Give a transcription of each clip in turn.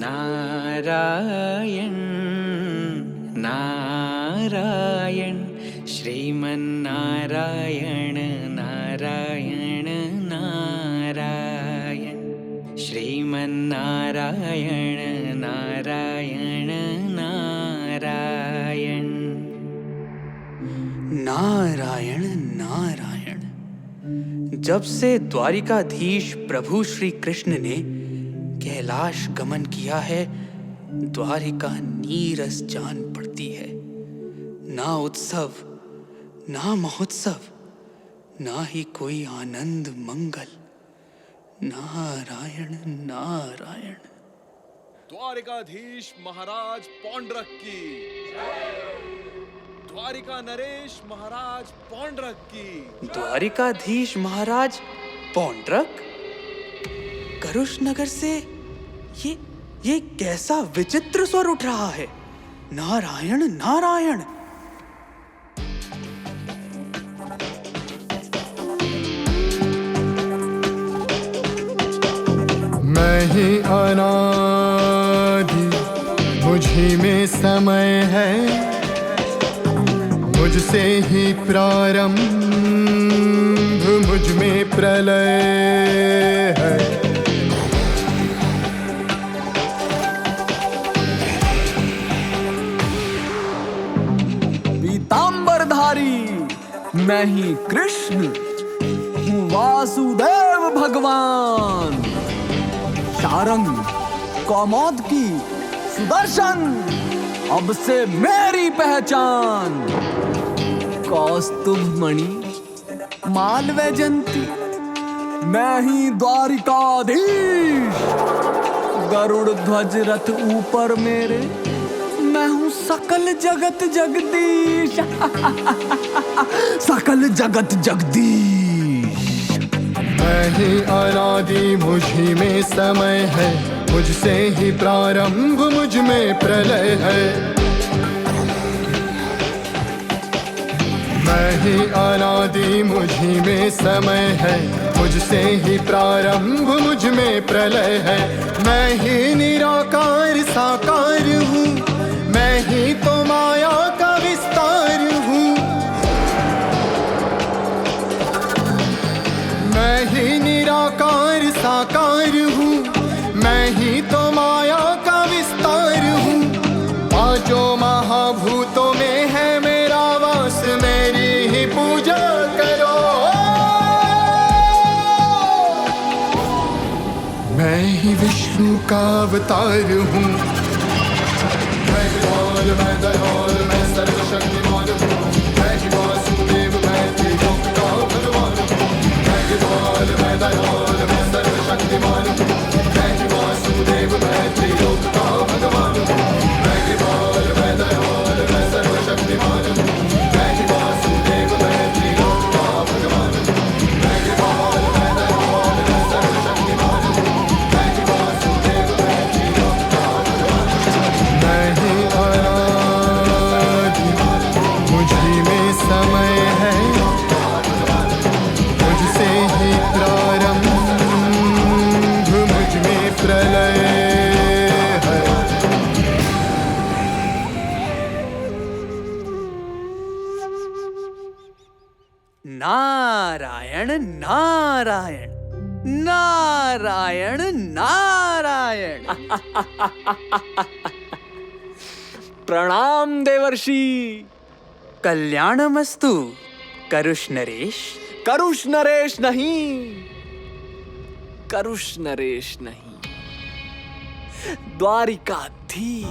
नारायण नारायण श्रीमन्नारायण नारायण नारायण श्रीमन्नारायण नारायण नारायण। नारायण नारायण। जब से द्वारिकाधीश प्रभु श्री कृष्ण ने कैलाश गमन किया है, द्वारिका नीरस जान पड़ती है। ना उत्सव, ना महोत्सव, ना ही कोई आनंद मंगल। नारायण नारायण। द्वारिकाधीश महाराज पौंड्रक की, द्वारिका नरेश महाराज पौंड्रक की। द्वारिकाधीश महाराज पौंड्रक? करुष नगर से ये कैसा विचित्र स्वर उठ रहा है। नारायण नारायण। मैं ही अनादि, मुझी में समय है, मुझसे ही प्रारंभ, मुझ में प्रलय है। पीतांबरधारी मैं ही कृष्ण हूँ, वासुदेव भगवान। शारंग कौमोद की सुदर्शन अब से मेरी पहचान। कौस्तुभ मणि माल वैजंती मैं ही द्वारिकाधीश। गरुड़ ध्वज रथ ऊपर मेरे मैं हूँ सकल जगत जगदीश। सकल जगत जगदीश। मैं ही अनादि, मुझी में समय है, मुझसे ही प्रारंभ, मुझ में प्रलय है। मैं ही अनादि, मुझी में समय है, मुझसे ही प्रारंभ, मुझ में प्रलय है। मैं ही निराकार साकार हूँ, मैं ही तो माया का विस्तार हूँ। मैं ही निराकार साकार हूँ, मैं ही तो माया का विस्तार हूँ। पांचों महाभूतों में है मेरा वास, मेरी ही पूजा करो। मैं ही विष्णु का अवतार हूँ। मैं विशाल, मैं दयाल, मैं सर्वशक्तिमान हूँ। मैं ही वासुदेव, मैं त्रिलोक का भगवान हूँ। मैं विशाल, मैं दयाल, मैं सर्वशक्तिमान हूँ। मैं ही वासुदेव, मैं त्रिलोक का भगवान हूँ। मैं विशाल, मैं दयाल, मैं सर्वशक्तिमान हूँ। मैं ही वासुदेव, मैं त्रिलोक का भगवान हूँ। मैं विशाल, मैं दयाल, मैं सर्वशक्तिमान हूँ। मैं ही वासुदेव, मैं त्रिलोक का भगवान हूँ। मैं ही अनादि, मुझी में समय है, मुझसे ही प्रारंभ, मुझ में प्रलय है। नारायण नारायण नारायण नारायण। प्रणाम देवर्षि। कल्याणमस्तु करुष नरेश। करुष नरेश नहीं, करुष नरेश नहीं, द्वारिकाधीश।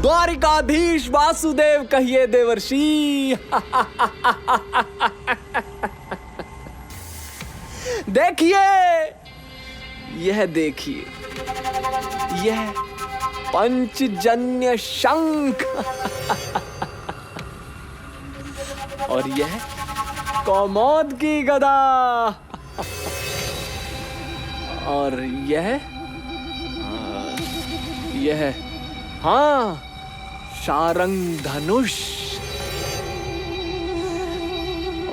द्वारिकाधीश वासुदेव कहिए देवर्षि। देखिए, यह देखिए, यह पंचजन्य शंख और यह कौमोद की गदा और यह हाँ, शारंग धनुष।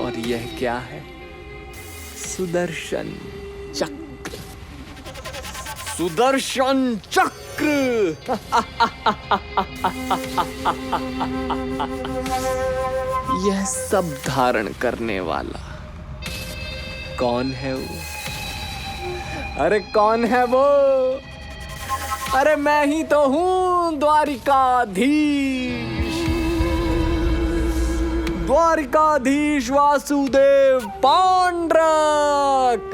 और यह क्या है? सुदर्शन चक्र। सुदर्शन चक्र। यह सब धारण करने वाला कौन है वो? अरे कौन है वो? अरे मैं ही तो हूं, द्वारिकाधीश। द्वारिकाधीश वासुदेव पौंड्रक।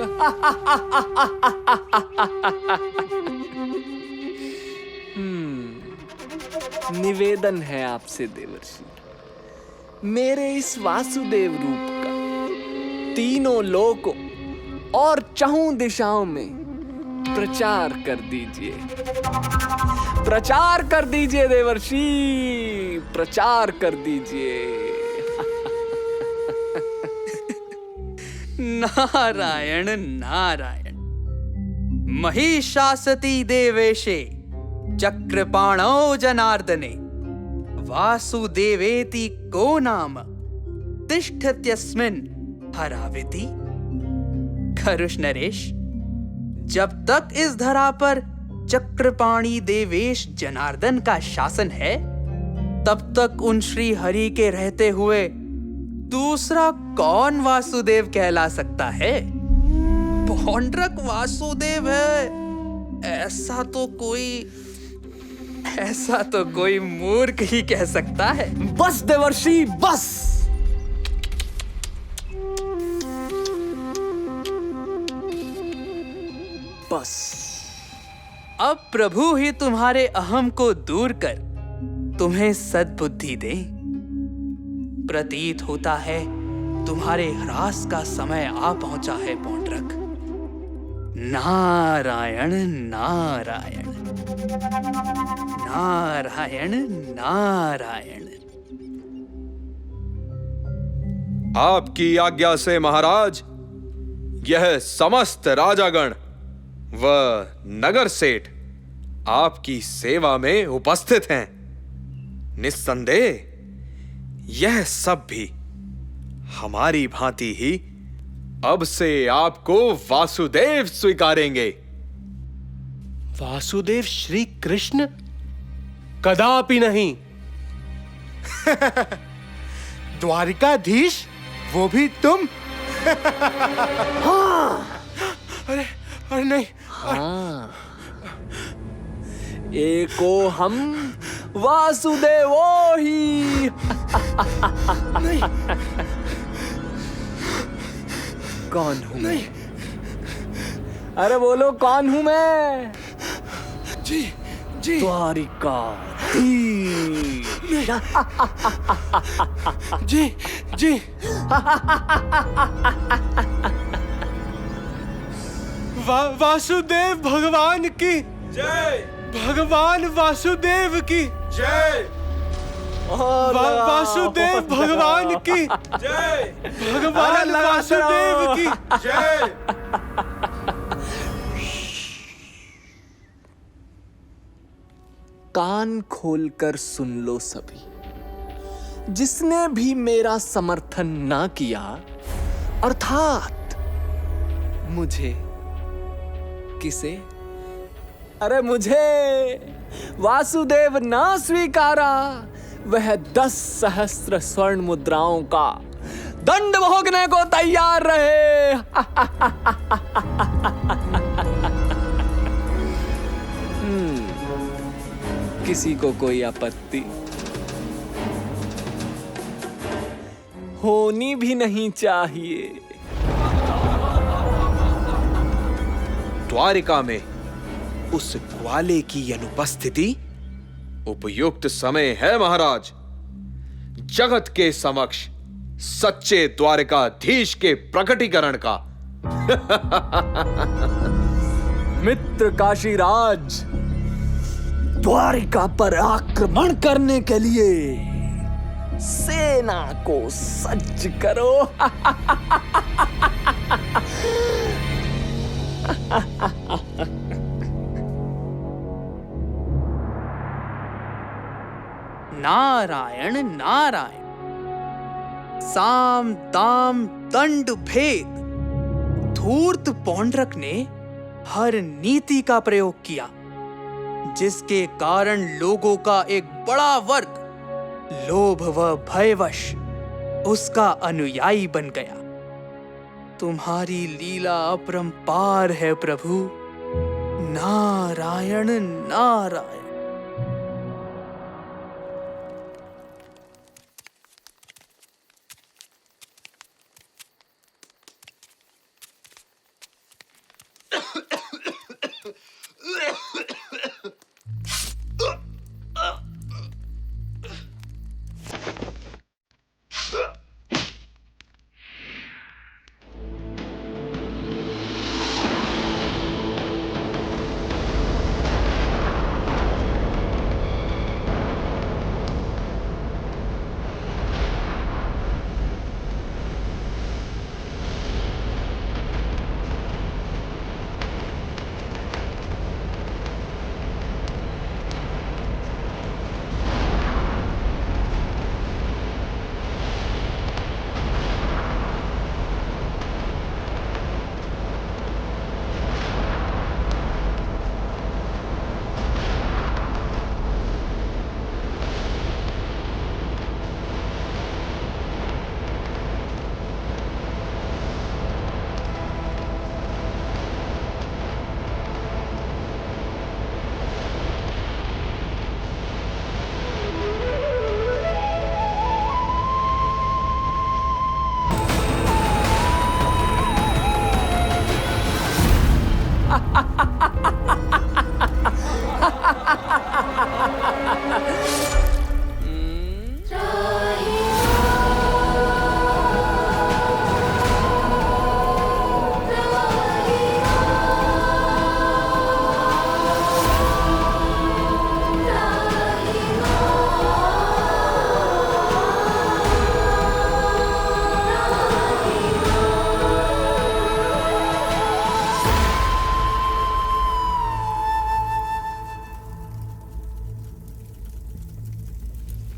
निवेदन है आपसे देवर्षि, मेरे इस वासुदेव रूप का तीनों लोकों और चहुं दिशाओं में प्रचार कर दीजिए। प्रचार कर दीजिए देवर्षि, प्रचार कर दीजिए। नारायण नारायण। महिषासती देवेशे चक्रपाणौ जनार्दने वासुदेवेति को नाम तिष्ठत्यस्मिन् हराविति। खरुष नरेश, जब तक इस धरा पर चक्रपाणी देवेश जनार्दन का शासन है, तब तक उन श्री हरि के रहते हुए दूसरा कौन वासुदेव कहला सकता है? पौंड्रक वासुदेव है, ऐसा तो कोई मूर्ख ही कह सकता है। बस देवर्षि बस। बस अब प्रभु ही तुम्हारे अहम को दूर कर तुम्हें सद्बुद्धि दे। प्रतीत होता है तुम्हारे ह्रास का समय आ पहुंचा है पौंड्रक। नारायण नारायण नारायण नारायण। आपकी आज्ञा से महाराज, यह समस्त राजागण व नगर सेठ आपकी सेवा में उपस्थित हैं। निस्संदेह यह सब भी हमारी भांति ही अब से आपको वासुदेव स्वीकारेंगे। वासुदेव श्री कृष्ण? कदापि नहीं। द्वारिकाधीश, वो भी तुम? हाँ। अरे नहीं। हाँ, एको हम वासुदेवो ही। नहीं। कौन हूं मैं? अरे बोलो, कौन हूं मैं? जी। द्वारिकाधीश। जी। वासुदेव भगवान की जय। भगवान वासुदेव की जय। वासुदेव भगवान की जय। भगवान वासुदेव की जय। कान खोलकर सुन लो सभी, जिसने भी मेरा समर्थन ना किया, अर्थात मुझे किसे? अरे मुझे वासुदेव ना स्वीकारा, वह 10 सहस्त्र स्वर्ण मुद्राओं का दंड भोगने को तैयार रहे। किसी को कोई आपत्ति होनी भी नहीं चाहिए। द्वारिका में उस ग्वाले की अनुपस्थिति उपयुक्त समय है महाराज। जगत के समक्ष सच्चे द्वारिकाधीश के प्रकटीकरण का। मित्र काशीराज, द्वारिका पर आक्रमण करने के लिए सेना को सज्ज करो। नारायण नारायण। साम दाम दंड भेद धूर्त पौंड्रक ने हर नीति का प्रयोग किया, जिसके कारण लोगों का एक बड़ा वर्ग लोभ व भयवश उसका अनुयायी बन गया। तुम्हारी लीला अपरंपार है प्रभु। नारायण नारायण।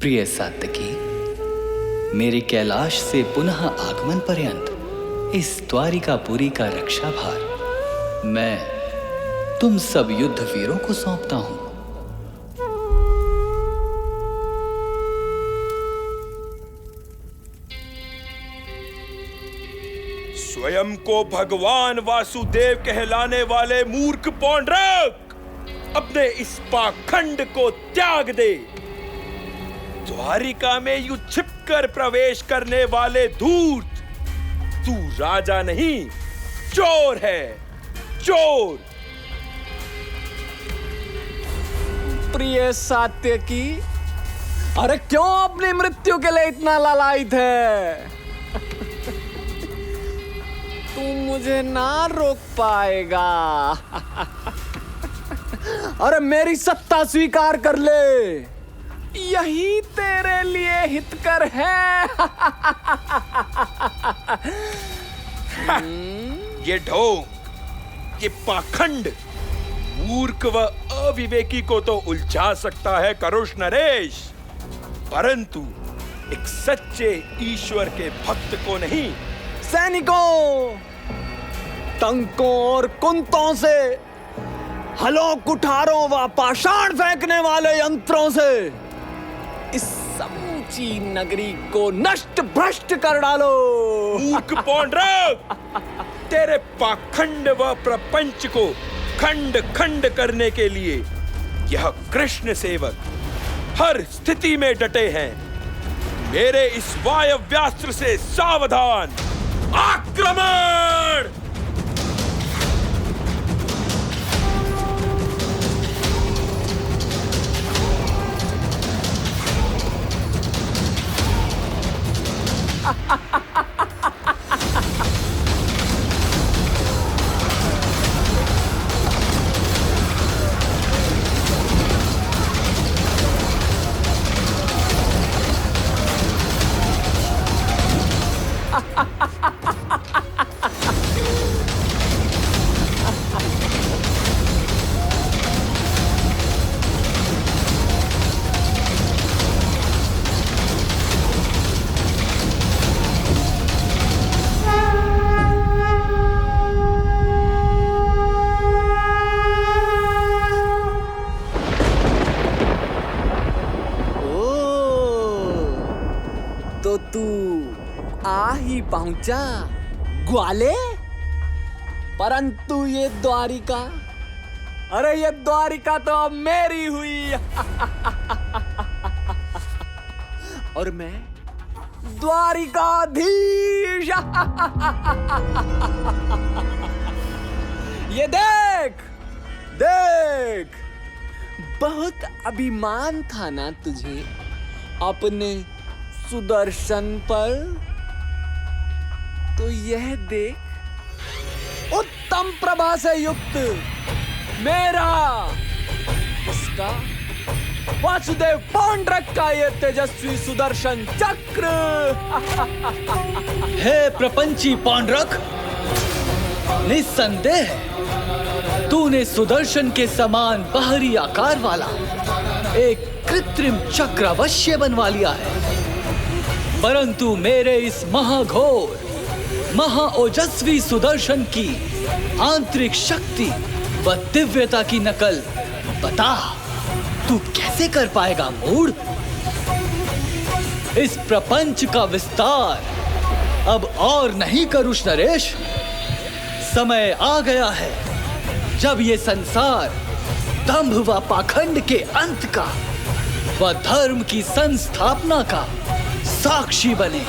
प्रिय सात्यकी, मेरे कैलाश से पुनः आगमन पर्यंत इस द्वारिकापुरी का रक्षा भार मैं तुम सब युद्ध वीरों को सौंपता हूं। स्वयं को भगवान वासुदेव कहलाने वाले मूर्ख पौंड्रक, अपने इस पाखंड को त्याग दे। द्वारिका में यू छिपकर प्रवेश करने वाले धूर्त, तू राजा नहीं, चोर है, चोर। प्रिय सात्यकी, अरे क्यों अपनी मृत्यु के लिए इतना लालायित है? तू मुझे ना रोक पाएगा। अरे मेरी सत्ता स्वीकार कर ले, यही तेरे लिए हितकर है। ये ढोंग, ये पाखंड मूर्ख व अविवेकी को तो उलझा सकता है करुष नरेश, परंतु एक सच्चे ईश्वर के भक्त को नहीं। सैनिकों, टंकों और कुंतों से, हलों कुठारों व पाषाण फेंकने वाले यंत्रों से इस समूची नगरी को नष्ट भ्रष्ट कर डालो। मूर्ख पौंड्रक, तेरे पाखंड व प्रपंच को खंड खंड करने के लिए यह कृष्ण सेवक हर स्थिति में डटे हैं। मेरे इस वायव्यास्त्र से सावधान। आक्रमण! पहुंचा ग्वाले, परंतु ये द्वारिका, अरे ये द्वारिका तो अब मेरी हुई। और मैं द्वारिकाधीश। ये देख देख, बहुत अभिमान था ना तुझे अपने सुदर्शन पर, तो यह देख उत्तम प्रभा से युक्त मेरा, इसका वासुदेव पौंड्रक का ये तेजस्वी सुदर्शन चक्र। हे प्रपंची पौंड्रक, निस्संदेह तूने सुदर्शन के समान बाहरी आकार वाला एक कृत्रिम चक्र अवश्य बनवा लिया है, परंतु मेरे इस महाघोर महाओजस्वी सुदर्शन की आंतरिक शक्ति व दिव्यता की नकल बता, तू कैसे कर पाएगा मूढ़? इस प्रपंच का विस्तार अब और नहीं करुष नरेश। समय आ गया है जब ये संसार दंभ व पाखंड के अंत का व धर्म की संस्थापना का साक्षी बने।